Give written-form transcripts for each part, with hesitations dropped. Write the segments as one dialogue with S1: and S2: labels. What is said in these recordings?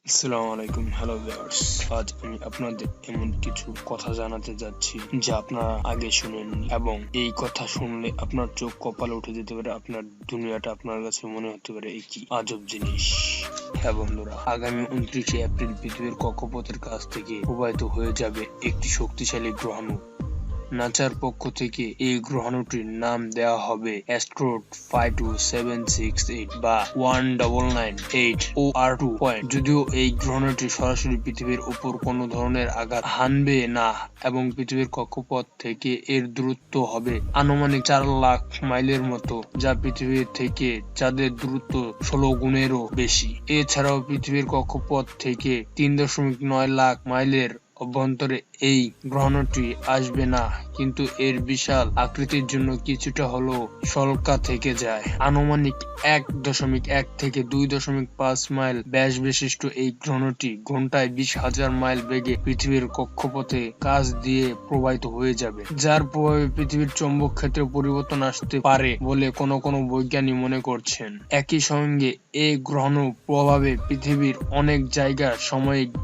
S1: আসসালামু আলাইকুম, hello viewers. আজ আমি আপনাদের এমন কিছু কথা জানাতে যাচ্ছি যা আপনারা আগে শুনেননি, এবং এই কথা শুনলে আপনার চোখ কপালে উঠে যেতে পারে। আপনার দুনিয়াটা আপনার কাছে মনে হতে পারে এই কি আজব জিনিস। হ্যাঁ বন্ধুরা, আগামী 29শে এপ্রিল পৃথিবীর কক্ষপথের কাছ থেকে প্রবাহিত হয়ে যাবে একটি শক্তিশালী গ্রহাণু। নাসার পক্ষ থেকে এই গ্রহাণুটির নাম দেওয়া হবে অ্যাস্ট্রোড 52768 বা 1998 OR2 পয়েন্ট। যদিও এই গ্রহাণুটি সরাসরি পৃথিবীর উপর কোনো ধরনের আঘাত হানবে না এবং পৃথিবীর কক্ষপথ থেকে এর দূরত্ব হবে আনুমানিক 4 লাখ মাইলের মতো, যা পৃথিবী থেকে চাঁদের দূরত্ব 16 গুণেরও বেশি। এছাড়াও পৃথিবীর কক্ষপথ থেকে 3.9 লাখ মাইলের অভ্যন্তরে এই গ্রহাণুটি আসবে না, কিন্তু এর বিশাল আকৃতির জন্য কিছুটা হলেও সলকা থেকে যায়। আনুমানিক 1.1 থেকে 2.5 মাইল ব্যাস বিশিষ্ট এই গ্রহাণুটি ঘন্টায় 20,000 মাইল বেগে পৃথিবীর কক্ষপথে কাছ দিয়ে প্রবাহিত হয়ে যাবে, যার প্রভাবে পৃথিবীর চৌম্বক ক্ষেত্রে পরিবর্তন আসতে পারে বলে কোনো বৈজ্ঞানিক মনে করছেন। একই সঙ্গে এই গ্রহাণু প্রভাবে পৃথিবীর অনেক জায়গা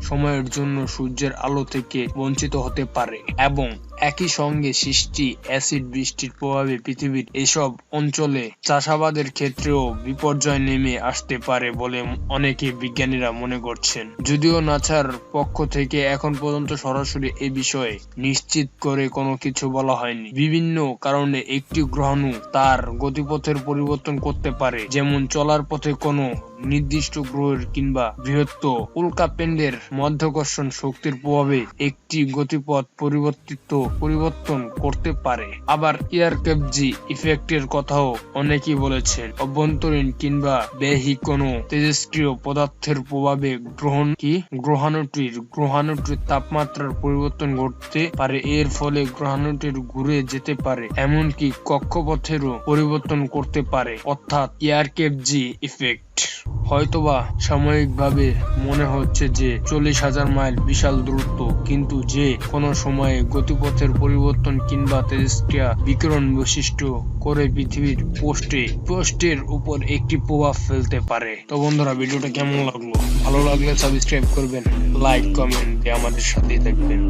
S1: সময়ের জন্য সূর্যের আলো থেকে বঞ্চিত হতে পারে, এবং একই সঙ্গে সৃষ্টি অ্যাসিড বৃষ্টির প্রভাবে পৃথিবীর এসব অঞ্চলে চাষাবাদের ক্ষেত্রেও বিপর্যয় নেমে আসতে পারে বলে অনেকে বিজ্ঞানীরা মনে করছেন। যদিও নাসার পক্ষ থেকে এখন পর্যন্ত সরাসরি এ বিষয়ে নিশ্চিত করে কোনো কিছু বলা হয়নি। বিভিন্ন কারণে একটি গ্রহাণু তার গতিপথের পরিবর্তন করতে পারে, যেমন চলার পথে কোনো নির্দিষ্ট গ্রহের কিংবা বৃহত্তর উল্কাপিণ্ডের মাধ্যাকর্ষণ শক্তির প্রভাবে একটি গতিপথ পরিবর্তন করতে পারে। আবার ইয়ারকেপজি ইফেক্টের কথাও অনেকেই বলেছেন। অভ্যন্তরীণ কিংবা বাহ্যিক কোনো তেজস্ক্রিয় পদার্থের প্রভাবে গ্রহাণুটির তাপমাত্রার পরিবর্তন ঘটতে পারে। এর ফলে গ্রহাণুটির ঘুরে যেতে পারে, এমনকি কক্ষপথেরও পরিবর্তন করতে পারে, অর্থাৎ ইয়ারকেপজি ইফেক্ট। হয়তোবা সাময়িকভাবে মনে হচ্ছে যে 40,000 মাইল বিশাল দূরত্ব, কিন্তু যে কোনো সময়ে গতিপথের পরিবর্তন কিংবা তেজস্ক্রিয় বিকিরণ বৈশিষ্ট্য করে পৃথিবীর পোস্টের উপর একটি প্রভাব ফেলতে পারে। তো বন্ধুরা, ভিডিওটা কেমন লাগলো? ভালো লাগলে সাবস্ক্রাইব করবেন, লাইক কমেন্ট দিয়ে আমাদের সাথেই থাকবেন।